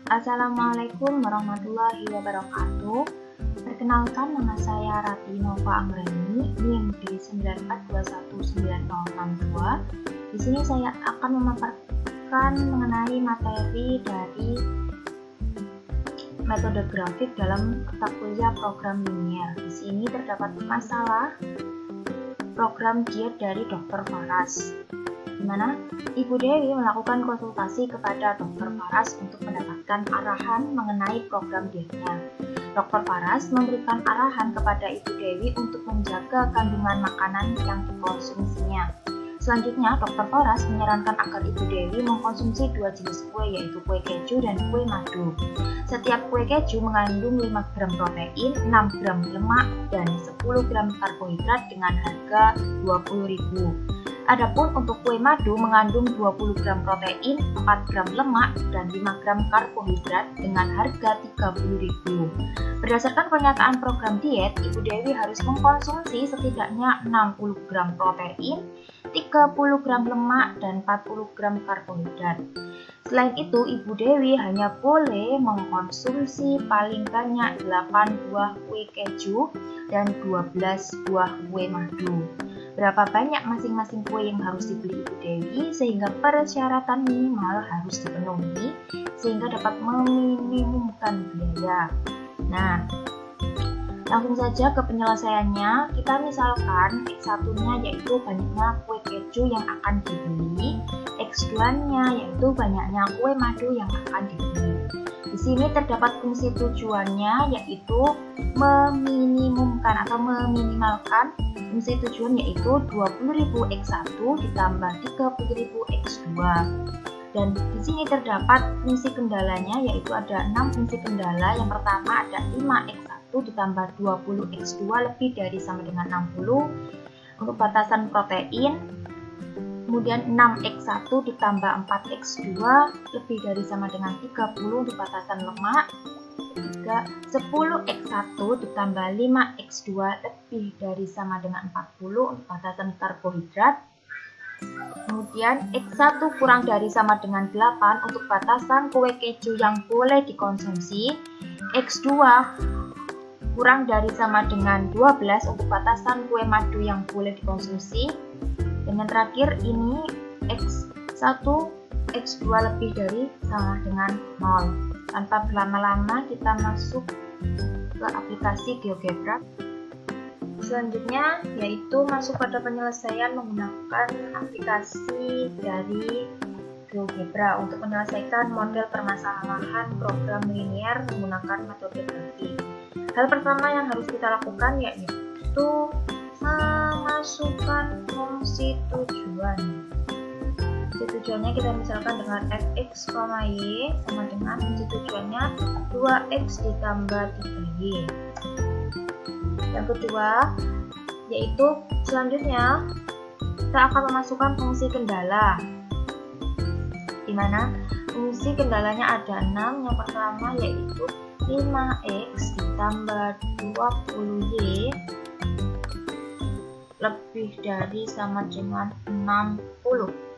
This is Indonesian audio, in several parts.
Assalamualaikum warahmatullahi wabarakatuh. Perkenalkan, nama saya Rati Nova Anggreni, NIM D94219062. Di sini saya akan memaparkan mengenai materi dari metode grafik dalam mata kuliah program linier. Di sini terdapat masalah program diet dari Dr. Faras, di mana Ibu Dewi melakukan konsultasi kepada Dr. Faras untuk mendapatkan arahan mengenai program dietnya. Dr. Faras memberikan arahan kepada Ibu Dewi untuk menjaga kandungan makanan yang dikonsumsinya. Selanjutnya, Dr. Faras menyarankan agar Ibu Dewi mengkonsumsi dua jenis kue, yaitu kue keju dan kue madu. Setiap kue keju mengandung 5 gram protein, 6 gram lemak, dan 10 gram karbohidrat dengan harga Rp20.000. Adapun untuk kue madu mengandung 20 gram protein, 4 gram lemak, dan 5 gram karbohidrat dengan harga Rp30.000. Berdasarkan pernyataan program diet, Ibu Dewi harus mengkonsumsi setidaknya 60 gram protein, 30 gram lemak, dan 40 gram karbohidrat. Selain itu, Ibu Dewi hanya boleh mengkonsumsi paling banyak 8 buah kue keju dan 12 buah kue madu. Berapa banyak masing-masing kue yang harus dibeli Ibu Dewi sehingga persyaratan minimal harus dipenuhi sehingga dapat meminimumkan biaya. Nah, langsung saja ke penyelesaiannya. Kita misalkan X1-nya yaitu banyaknya kue keju yang akan dibeli, X2-nya yaitu banyaknya kue madu yang akan dibeli. Di sini terdapat fungsi tujuannya yaitu meminimumkan atau meminimalkan. Fungsi tujuan yaitu 20.000 X1 ditambah 30.000 X2. Dan di sini terdapat fungsi kendalanya yaitu ada 6 fungsi kendala. Yang pertama ada 5 X1 ditambah 20 X2 lebih dari sama dengan 60 untuk batasan protein. Kemudian 6 X1 ditambah 4 X2 lebih dari sama dengan 30 untuk batasan lemak. Ketiga, 10 X1 ditambah 5 X2 lebih dari sama dengan 40 untuk batasan karbohidrat. Kemudian X1 kurang dari sama dengan 8 untuk batasan kue keju yang boleh dikonsumsi. X2 kurang dari sama dengan 12 untuk batasan kue madu yang boleh dikonsumsi. Dan yang terakhir ini X1, X2 lebih dari sama dengan 0. Tanpa berlama-lama kita masuk ke aplikasi GeoGebra. Selanjutnya yaitu masuk pada penyelesaian menggunakan aplikasi dari GeoGebra untuk menyelesaikan model permasalahan program linier menggunakan metode grafik. Hal pertama yang harus kita lakukan yaitu memasukkan fungsi tujuan. Fungsi tujuannya kita misalkan dengan fx, y sama dengan fungsi tujuannya 2x ditambah 3y. Yang kedua yaitu selanjutnya kita akan memasukkan fungsi kendala, di mana fungsi kendalanya ada 6. Yang pertama yaitu 5x ditambah 20y lebih dari sama dengan 60.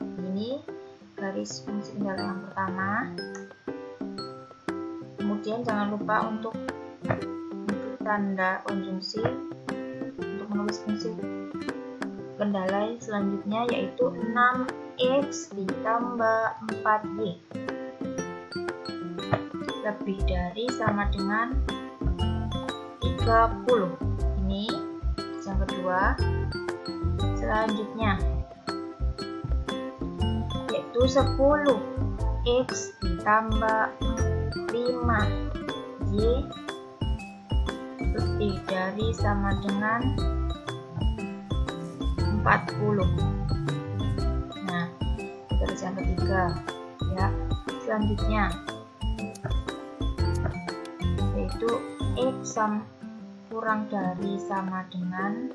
Ini garis fungsi kendala yang pertama. Kemudian jangan lupa untuk tanda konjungsi untuk menulis fungsi kendala selanjutnya yaitu 6x ditambah 4y lebih dari sama dengan 30. Ini yang kedua. Selanjutnya yaitu 10x ditambah 5y lebih dari sama dengan 40. Nah, garis yang ketiga ya. Selanjutnya yaitu x kurang dari sama dengan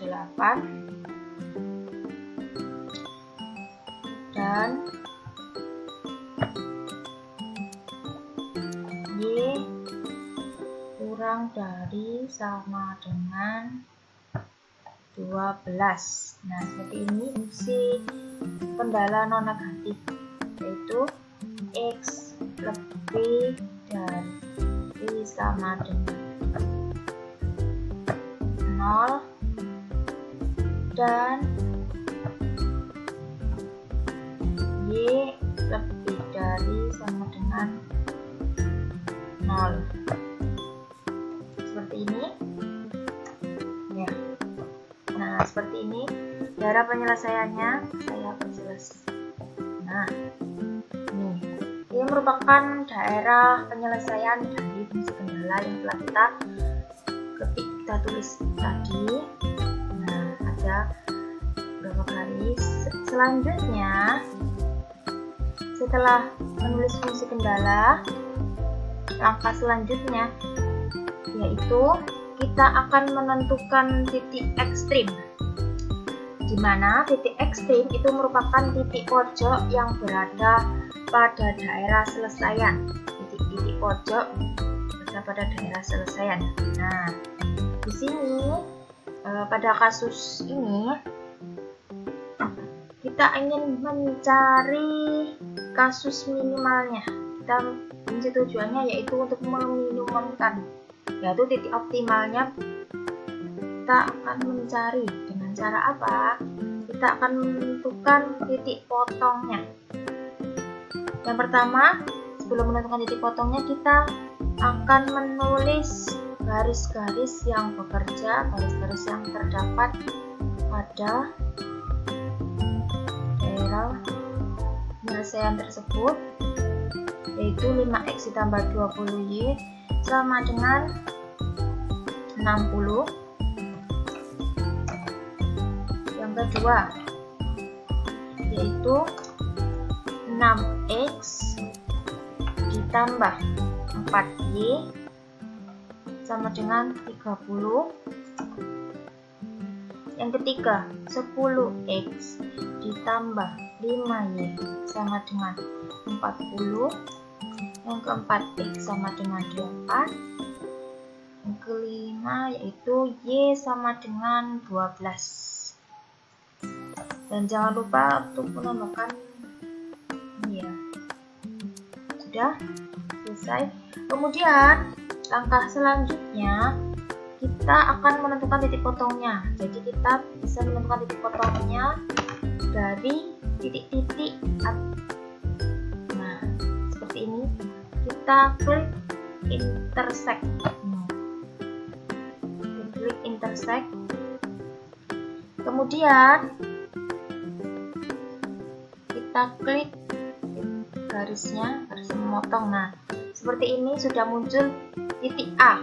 8 dan y kurang dari sama dengan 12. Nah, seperti ini fungsi kendala non negatif, yaitu X lebih dari sama dengan 0 dan Y lebih dari sama dengan 0. Seperti ini ya. Nah, seperti ini cara penyelesaiannya saya perjelas. Nah, ini merupakan daerah penyelesaian dari fungsi kendala yang telah kita tulis tadi. Nah, ada beberapa garis. Selanjutnya, setelah menulis fungsi kendala, langkah selanjutnya yaitu kita akan menentukan titik ekstrim, di mana titik ekstrim itu merupakan titik pojok yang berada pada daerah selesaian. Titik pojok berada pada daerah selesaian. Nah, di sini pada kasus ini kita ingin mencari kasus minimalnya. Tujuannya yaitu untuk meminimumkan, yaitu titik optimalnya. Kita akan mencari dengan cara apa? Kita akan menentukan titik potongnya. Yang pertama, sebelum menentukan titik potongnya, kita akan menulis garis-garis yang bekerja, garis-garis yang terdapat pada daerah penyelesaian tersebut, yaitu 5x ditambah 20y sama dengan 60. Yang kedua yaitu 6x ditambah 4y sama dengan 30. Yang ketiga 10x ditambah 5y sama dengan 40. Yang keempat x sama dengan 4. Yang kelima yaitu y sama dengan 12. Dan jangan lupa untuk menambahkan ya. Sudah selesai. Kemudian langkah selanjutnya kita akan menentukan titik potongnya. Jadi kita bisa menentukan titik potongnya dari titik-titik. Nah, seperti ini. Kita klik intersect. Klik intersect. Kemudian kita klik garisnya, garis memotong. Nah, seperti ini sudah muncul titik A.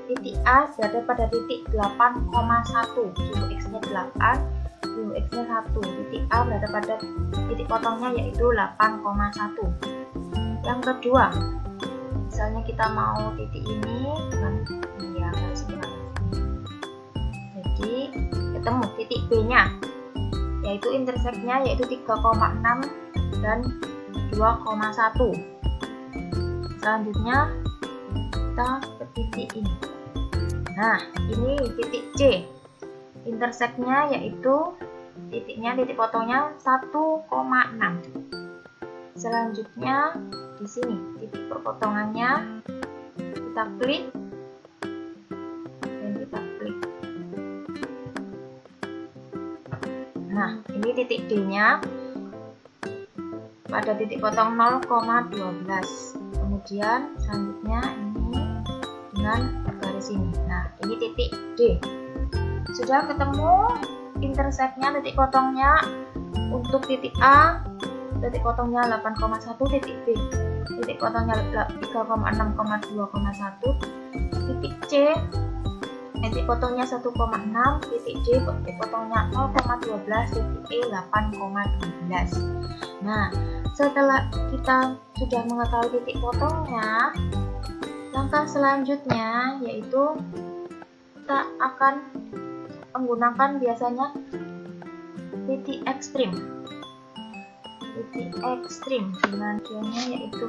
Titik A berada pada titik 8,1. Suhu X-nya 8, suhu X-nya 1. Titik A berada pada titik potongnya yaitu 8,1. Yang kedua, misalnya kita mau titik ini dengan ya garis ini. Jadi ketemu titik B-nya, yaitu intersect-nya yaitu 3,6 dan 2,1. Selanjutnya kita ke titik ini. Nah, ini titik C. Intersect-nya yaitu titik potongnya 1,6. Selanjutnya di sini titik perpotongannya kita klik dan kita klik. Nah, ini titik D-nya pada titik potong 0,12. Kemudian selanjutnya ini dengan garis ini. Nah, ini titik D. Sudah ketemu intersect-nya, titik potongnya untuk titik A, titik potongnya 8,1, titik B, titik potongnya 3,6,2,1, titik C, titik potongnya 1,6, titik D, titik potongnya 0,12, titik E 8,12. Nah, setelah kita sudah mengetahui titik potongnya, langkah selanjutnya yaitu kita akan menggunakan biasanya titik ekstrim. Titik ekstrim dengan dianya yaitu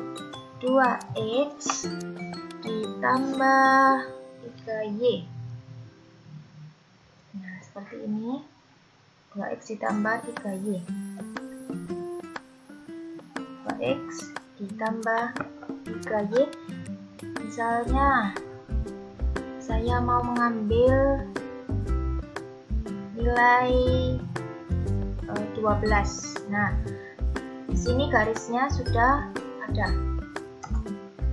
2x ditambah 3y. Nah, seperti ini. 2x ditambah 3y. 2x ditambah 3Y. Misalnya saya mau mengambil nilai 12. Nah, di sini garisnya sudah ada.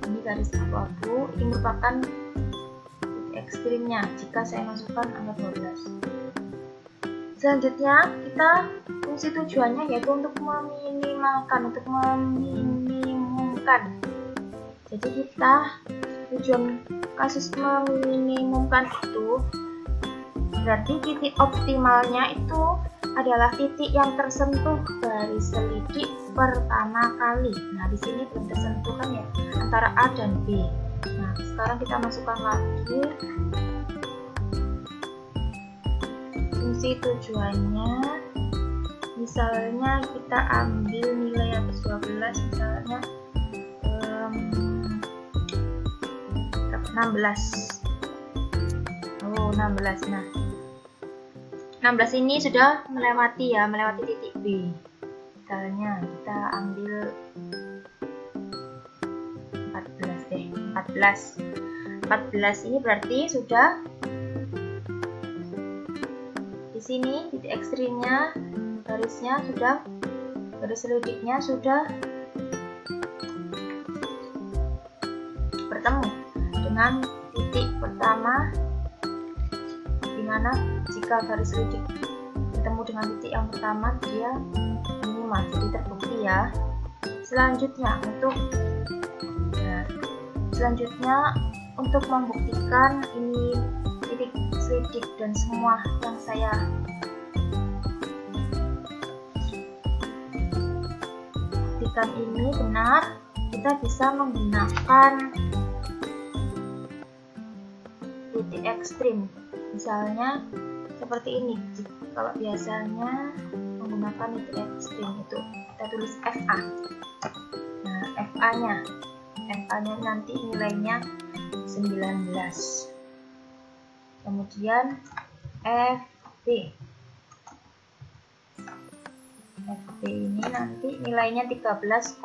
Ini garis abu-abu, ini merupakan ekstrimnya jika saya masukkan angka 12. Selanjutnya kita fungsi tujuannya yaitu untuk meminimalkan, untuk meminimumkan. Jadi kita tujuan kasus meminimumkan itu berarti titik optimalnya itu adalah titik yang tersentuh garis selidik pertama kali. Nah, di sini belum tersentuh kan ya, antara A dan B. Nah, sekarang kita masukkan lagi fungsi tujuannya. Misalnya kita ambil nilai atas 12, misalnya 16. Oh, 16. Nah, 16 ini sudah melewati titik B. Misalnya kita ambil 14 ini berarti sudah di sini titik ekstrimnya, garisnya sudah, garis selidiknya sudah bertemu dengan titik pertama, dimana jika garis selidik bertemu dengan titik yang pertama dia minimal, jadi terbukti ya. Selanjutnya untuk membuktikan ini titik selidik dan semua yang saya buktikan ini benar, kita bisa menggunakan titik ekstrim. Misalnya seperti ini. Kalau biasanya menggunakan titik ekstrim itu kita tulis FA. Nah, FA-nya nanti nilainya 19. Kemudian FB ini nanti nilainya 13,5.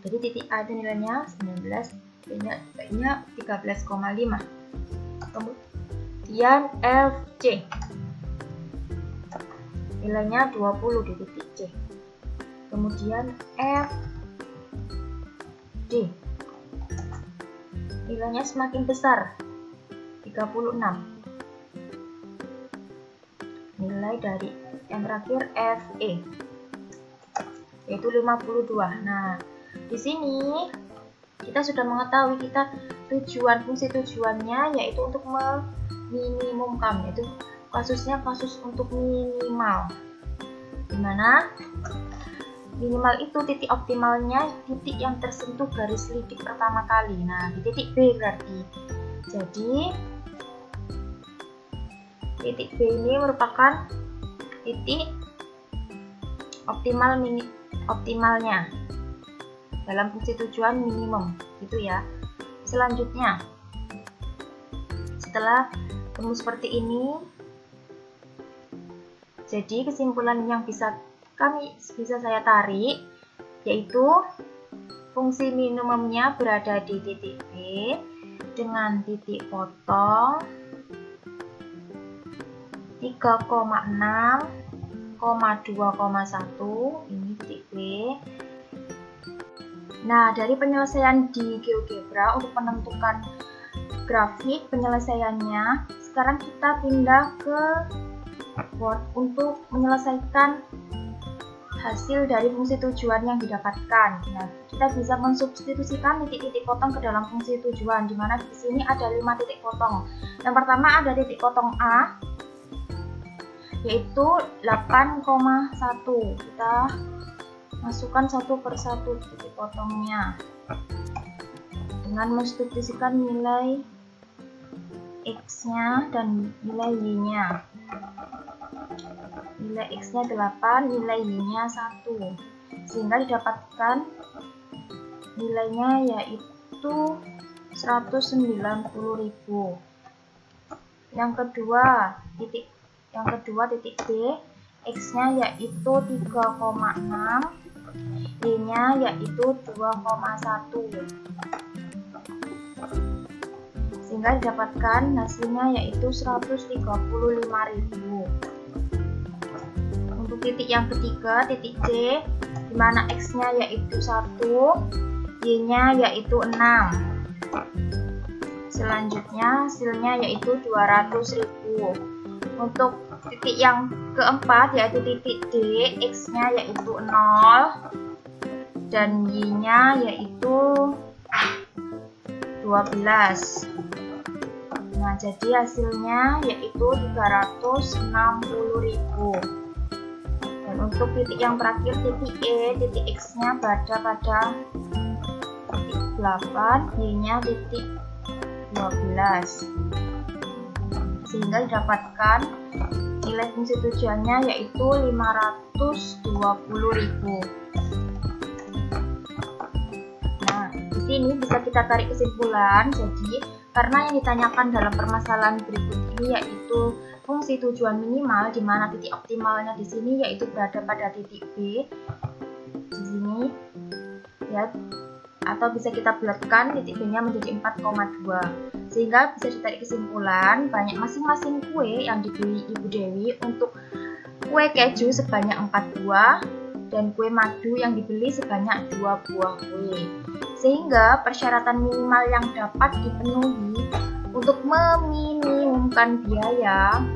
Jadi titik A itu nilainya 19, nilainya 13,5. Kemudian FC nilainya 20 di titik C. Kemudian FD nilainya semakin besar, 36. Nilai dari yang terakhir FE yaitu 52. Nah, di sini kita sudah mengetahui fungsi tujuannya yaitu untuk meminimumkan, yaitu kasusnya kasus untuk minimal, dimana minimal itu titik optimalnya titik yang tersentuh garis selidik pertama kali. Nah, di titik B berarti. Jadi titik B ini merupakan titik optimalnya dalam fungsi tujuan minimum, gitu ya. Selanjutnya, setelah temu seperti ini, jadi kesimpulan yang bisa saya tarik yaitu fungsi minimumnya berada di titik B dengan titik potong 3,6, 2,1 ini titik B. Nah, dari penyelesaian di GeoGebra untuk menentukan grafik penyelesaiannya, sekarang kita pindah ke Word untuk menyelesaikan hasil dari fungsi tujuan yang didapatkan. Nah, kita bisa mensubstitusikan titik-titik potong ke dalam fungsi tujuan, di mana di sini ada 5 titik potong. Yang pertama ada titik potong A, yaitu 8,1. Kita masukkan satu persatu titik potongnya dengan mensubstitusikan nilai X-nya dan nilai Y-nya. Nilai X-nya 8, nilai Y-nya 1, sehingga didapatkan nilainya yaitu 190.000. Yang kedua titik B, X-nya yaitu 3,6, Y-nya yaitu 2,1, sehingga didapatkan hasilnya yaitu 135.000. Untuk titik yang ketiga, titik C, di mana X-nya yaitu 1, Y-nya yaitu 6. Selanjutnya hasilnya yaitu 200.000. Untuk titik yang keempat yaitu titik D, X-nya yaitu 0 dan Y-nya yaitu 12. Nah, jadi hasilnya yaitu 360.000. Dan untuk titik yang terakhir, titik E, titik X-nya berada pada titik 8, Y-nya titik 12, sehingga didapatkan nilai fungsi tujuannya yaitu 520.000. Nah, di sini bisa kita tarik kesimpulan. Jadi, karena yang ditanyakan dalam permasalahan berikut ini yaitu fungsi tujuan minimal, di mana titik optimalnya di sini yaitu berada pada titik B di sini, ya. Atau bisa kita bulatkan titik B-nya menjadi 4,2, sehingga bisa ditarik kesimpulan banyak masing-masing kue yang dibeli Ibu Dewi untuk kue keju sebanyak 4 buah dan kue madu yang dibeli sebanyak 2 buah kue, sehingga persyaratan minimal yang dapat dipenuhi untuk meminimumkan biaya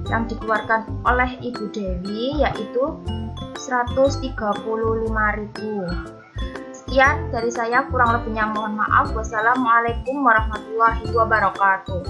yang dikeluarkan oleh Ibu Dewi yaitu 135.000. Sekian dari saya, kurang lebihnya mohon maaf. Wassalamualaikum warahmatullahi wabarakatuh.